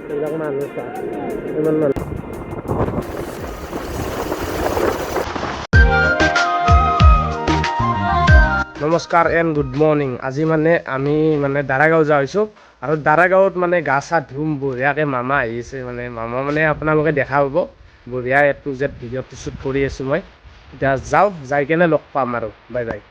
এইবিলাক মানুহ চা ইমান মানুহ নমস্কাৰ এণ্ড গুড মৰ্ণিং। আজি মানে আমি দাৰাগাঁও যাইছোঁ আৰু দাৰাগাঁৱত গা চা ধুম বঢ়িয়াকৈ মামা আহিছে মামা আপোনালোকে দেখা পাব বঢ়িয়া A to Z ভিডিঅ'টো শ্বুট কৰি আছোঁ মই। এতিয়া যাওঁ, যাই কেনে লগ পাম আৰু বাই বাই।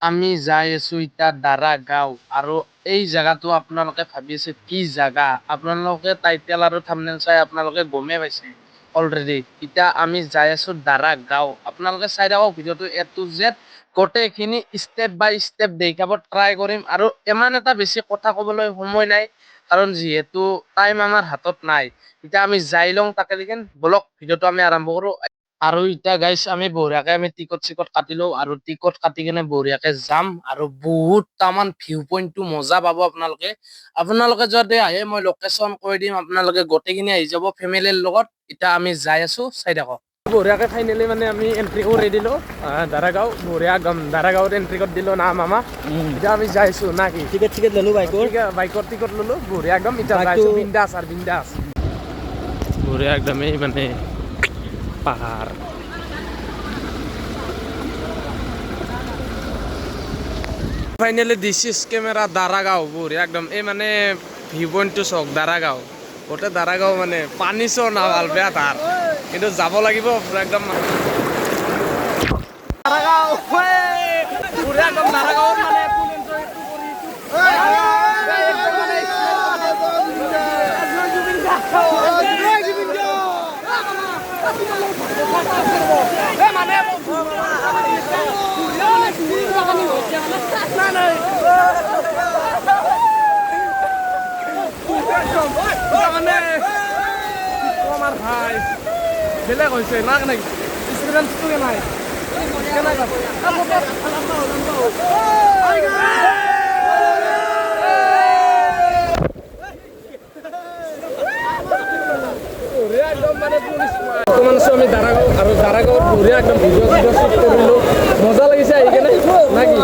আমি যাই আছো এতিয়া দাৰাগাঁও আৰু এই জায়গাটো আপোনালোকে ভাবি আছে কি জায়গা। আপোনালোকে টাইটেল আৰু থাম্বনেইল চাই আপোনালোকে গমেই পাইছে অলৰেডি। এতিয়া আমি যাই আছো দাৰাগাঁও। আপোনালোকে চাই থাকক ভিডিঅ'টো A to Z গোটেইখিনি ষ্টেপ বাই ষ্টেপ দেখাব ট্ৰাই কৰিম। আৰু ইমান এটা বেছি কথা ক'বলৈ সময় নাই কাৰণ যিহেতু টাইম আমাৰ হাতত নাই। এতিয়া আমি যাই লওঁ তাকে দেখোন বলক ভিডিঅ'টো আমি আৰম্ভ কৰোঁ। আৰু এতিয়া গাইছ আমি বঢ়িয়াকে টিকট চিকট কাটি লওঁ আৰু টিকট কাটি কেনে বঢ়িয়াকে যাম আৰু বহুত তামান ভিউ পইণ্টটো মজা পাব আপোনালোকে যদি আহে মই লোকেশ্যন কৈ দিম, আপোনালোকে গোটেইখিনি আহি যাব ফেমিলিৰ লগত। এতিয়া আমি যাই আছো, চাই থাকক। বঢ়িয়াকে ফাইনেলি আমি এন্ট্ৰি কৰি দিলোঁ দাৰাগাঁও। বঢ়িয়া দাৰাগাঁৱত এন্ট্ৰি কৰি দিলোঁ না মামা। এতিয়া আমি যাইছোঁ না কি টিকেট ল'লোঁ বাইকৰ টিকট ল'লোঁ বঢ়িয়া একদম। এতিয়া যাইছোঁ বিন্দাছ আৰু বিন্দাছ বঢ়িয়া একদম। এই পাহাৰ finally this is camera Daragaon. বঢ়িয়া একদম। এই ভিউ পইণ্টটো চাওক দাৰাগাঁও। গোটেই দাৰাগাঁও পানী চোৱা না ভাল বেয়া তাৰ, কিন্তু যাব লাগিব পুৰা একদম দাৰাগাঁও। বঢ়িয়া একদম দাৰাগাঁৱত ফুল এনজয়টো আমাৰ ভাই বেলেগ হৈছে না কেনে এক্সপিৰিয়েঞ্চটো নাই আমি দাৰাগাঁও আৰু দাৰাগাঁৱত বঢ়িয়া একদম ভিডিঅ' শ্বুট কৰিলোঁ। মজা লাগিছে আহি কেনে না কি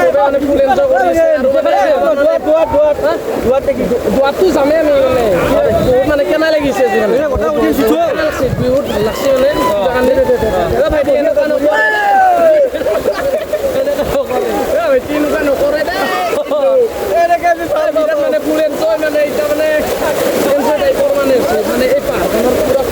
চবে ফুল এনজয় কৰি আছে। আৰু গোৱাটো যামেই আমি বহুত কেনে লাগিছে বহুত ভাল লাগছে ভাইটি এনেকুৱা তেনেকুৱা নকৰে দেই। ফুল এনজয় এতিয়া এনজয় টাইপৰ এই পাহাৰখনৰ পুৰা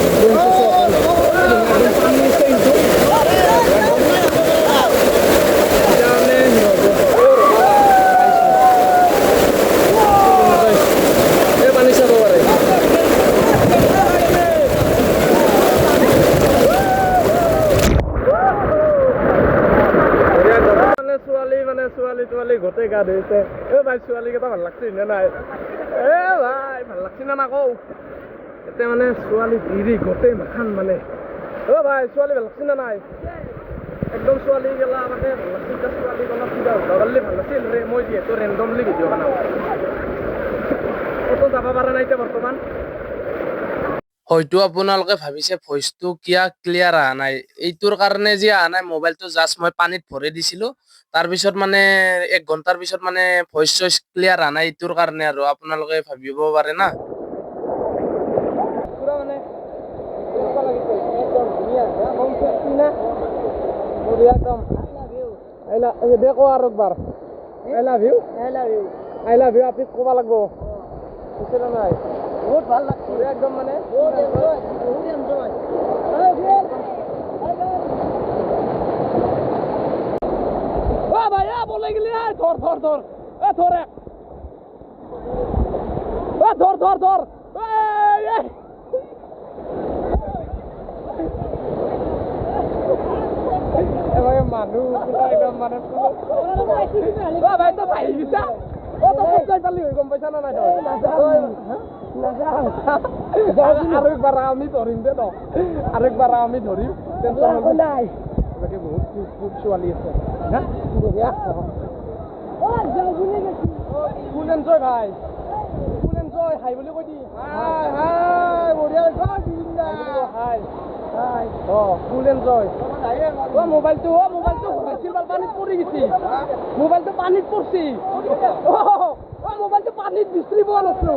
ছোৱালী গোটেই গা ধুইছে। ভাই ছোৱালীকেইটা ভাল লাগছে নে নাই? ভাই ভাল লাগছে না আকৌ এতিয়া ছোৱালী ভিৰি গোটেই মাখান ভাই ছোৱালী ভাল লাগছে না নাই? একদম ছোৱালী গেলা ভাল লাগছে। এতিয়া ছোৱালী গলা কিবা উঠালে ভাল আছিল ৰে। মই যিহেতু ৰেণ্ডমলি ভিডিঅ' বনাওঁ ক'তো যাব পৰা নাই এতিয়া বৰ্তমান। হয়তো আপোনালোকে ভাবিছে ভইচটো কিয় ক্লিয়াৰ অহা নাই। এইটোৰ কাৰণে যে অহা নাই, মোবাইলটো জাষ্ট মই পানীত ভৰাই দিছিলোঁ। তাৰপিছত 1 ঘণ্টাৰ পিছত ভইচ চইচ ক্লিয়াৰ অহা নাই। এইটোৰ কাৰণে আৰু আপোনালোকে ভাবিব পাৰে না। দেখো আৰু একবাৰ আই লাভ ইউ আপনি ক'ব লাগিব বুজিছে নাই? বহুত ভাল লাগছে একদম বলে গেলি ধর ধর ধর ধর ধর ধর ধর মানুহ একদম ভাই তো ভাই গিছা গম পাইছা না নাই? আৰু একবাৰ আমি ধৰিম দে ন, আৰু একবাৰ আমি ধৰিম নাই। বহুত ছোৱালী আছে ফুল এনজয় ভাই। ফুল এনজয় হাই বুলি কৈ দি হাই হাই বঢ়িয়া হাই হাই ফুল এনজয় মোবাইলটো ভাইছিল পানীত পৰি গৈছি মোবাইলটো পানীত পৰছি মোবাইলটো পানীত বিচৰি পোৱা নাছিলো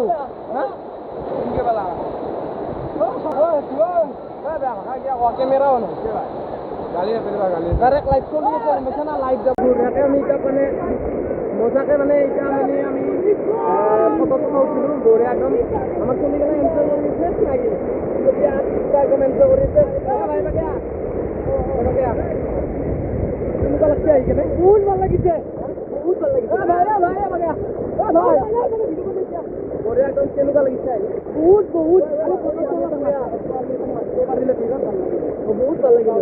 কেমেৰাও নহয় ডাইৰেক্ট লাইভ চলি আছে গম না লাইভ যাব ইয়াতে আমি এতিয়া মানে মজাকে মানে এতিয়া মানে আমি ফটো উঠিলো বঢ়িয়া একদম আমাৰ চলি গ'লে এনজয় কৰি আছে নাকি একদম এনজয় কৰি আছে কেনেকুৱা লাগিছে আহি কেনে বহুত ভাল লাগিছে বঢ়িয়া একদম কেনেকুৱা লাগিছে আহি বহুত বহুত ভাল লাগিল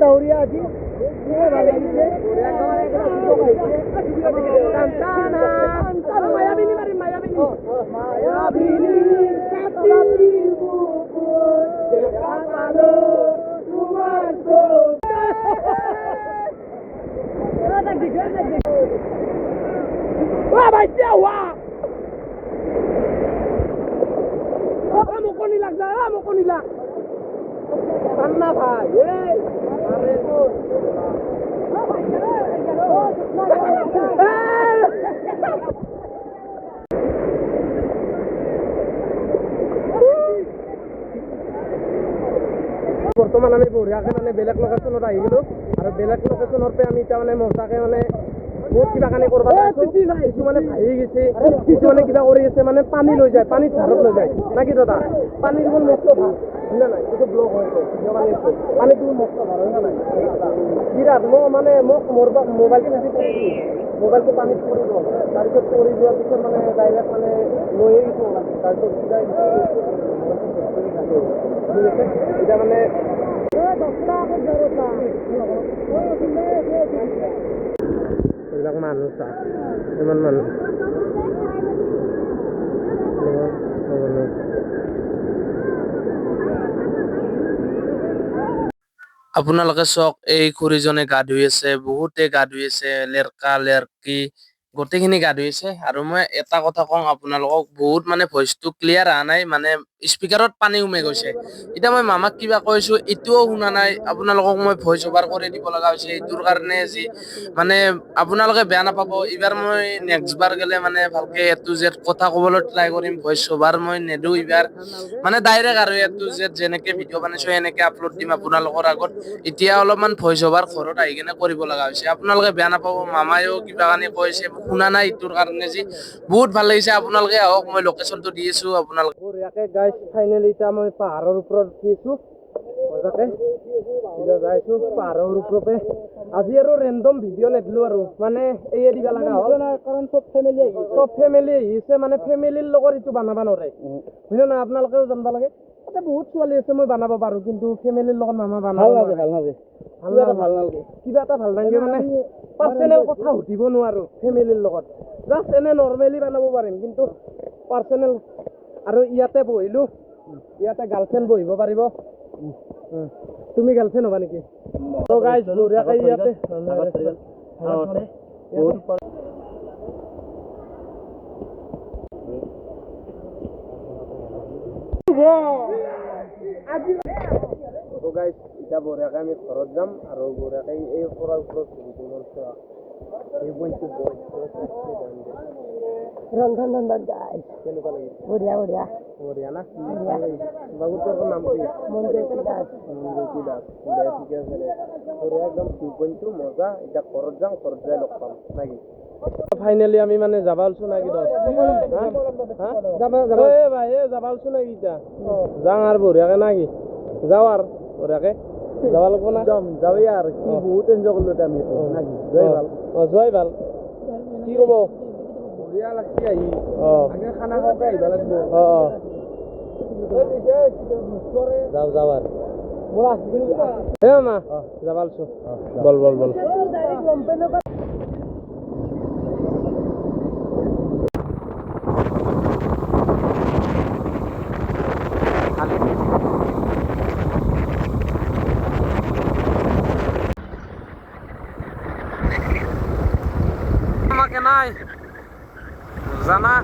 ডাউৰীয়া আজি মায়াবিনী মাৰিম মায়াবিনী মুকনিলাক ঠান্ডা ভাই বৰ্তমান আমি বঢ়িয়াকে মানে বেলেগ লোকেশ্যনত আহি গ'লো আৰু বেলেগ লোকেশ্যনৰ পৰা আমি এতিয়া মানে মজাকে মানে বহুত কিবা কানি কৰিব কিছুমানে ভাহি গৈছে কিছুমানে কিবা কৰি আছে মানে পানী লৈ যায় পানীত ধাৰত লৈ যায় না কি দাদা পানী দেখোন মস্ত ভাল হয় না নাই এইটো ব্লক হৈছে পানী দেখোন মস্ত ভাল হয় না নাই বিৰাট মই মানে মোক মোৰ মোবাইলটো পানীত পৰি গ'ল তাৰপিছত পৰি যোৱাৰ পিছত মানে ডাইৰেক্ট মানে লৈয়ে গৈছোঁ তাৰপিছত এতিয়া মানে এইবিলাক মানুহ চা ইমান মানুহ আপোনালোকে চাওক এই খুৰীজনে গা ধুই আছে বহুতে গা ধুই আছে লেৰকা লেৰকি গোটেইখিনি গা ধুই আছে আৰু মই এটা কথা কওঁ আপোনালোকক বহুত মানে ভইচটো ক্লিয়াৰ অহা নাই মানে স্পীকাৰত পানী সোমাই গৈছে এতিয়া মই মামাক কিবা কৈছো এতিয়াও শুনা নাই আপোনালোকক মই ভইচ অভাৰ কৰি দিব লগা হৈছে এইটোৰ কাৰণে যি মানে আপোনালোকে বেয়া নাপাব এইবাৰ মই নেক্সট বাৰ গ'লে মানে ভালকে এ টু জেড কথা ক'বলৈ ট্ৰাই কৰিম ভইচ অভাৰ মই নেদো এইবাৰ মানে ডাইৰেক্ট আৰু এ টু জেড যেনেকে ভিডিঅ' বনাইছো এনেকে আপলোড দিম আপোনালোকৰ আগত এতিয়া অলপমান ভইচ অভাৰ ঘৰত আহি কেনে কৰিব লগা হৈছে আপোনালোকে বেয়া নাপাব মামায়েও কিবা কানি কৈছে শুনা নাই ইটোৰ কাৰণে যি বহুত ভাল লাগিছে আপোনালোকে আহক মই লোকেশ্যনটো দি আছো আপোনালোকে বঢ়িয়াকে গাইছ ফাইনেলি এতিয়া মই পাহাৰৰ ওপৰত উঠি আছো মজাকে এতিয়া যাইছো পাহাৰৰ ওপৰতে আজি আৰু ৰেণ্ডম ভিডিঅ' নেদিলো আৰু মানে এই দিবা লগা হ'ল কাৰণ চব ফেমিলি আহিছে মানে ফেমিলিৰ লগত এইটো বনাব নোৱাৰে বুজিলে না আপোনালোকেও জানিব লাগে তাতে বহুত ছোৱালী আছে মই বনাব পাৰো কিন্তু ফেমিলিৰ লগত মামা বনাব ভাল নালাগে কিবা এটা ভাল নালাগে মানে পাৰ্চনেল কথা সুধিব নোৱাৰো ফেমিলিৰ লগত জাষ্ট এনে নৰ্মেলি বনাব পাৰিম কিন্তু পাৰ্চনেল আৰু ইয়াতে বহিলো ইয়াতে গাৰ্লফ্ৰেণ্ড বহিব পাৰিব তুমি গাৰ্লফ্ৰেণ্ড হ'বা নেকি তো গাইজ বঢ়িয়াকে ইয়াতে তো গাইজ এতিয়া বঢ়িয়াকে আমি ঘৰত যাম আৰু বঢ়িয়াকে এই ওপৰত ৰন্ধন গাইজ কেনেকুৱা লাগিছে বঢ়িয়া না বাবুটোৰ নাম কি মঞ্জুতি দাস দে ঠিকে আছে দে বঢ়িয়া একদম 2.2 মজা এতিয়া ঘৰত যাম ঘৰত যাই লগ পাম নাকি ফাইনেলি আমি মানে যাবা ওলছো নাকি দছ ভাই যাবা ওলছো নাকি এতিয়া যাওঁ আৰু বঢ়িয়াকে নাকি যাওঁ আৰু বঢ়িয়াকে যাব লাগব না যাওঁৱে আৰু কি বহুত এনজয় কৰিলো আমি নাকি যোৱাই ভাল কি ক'ব বঢ়িয়া লাগছি আহি আগে খানা খাওঁতে আহিব লাগিব যাওঁ আৰু মা যাবা ওলছো বল আমাকে নাই জানা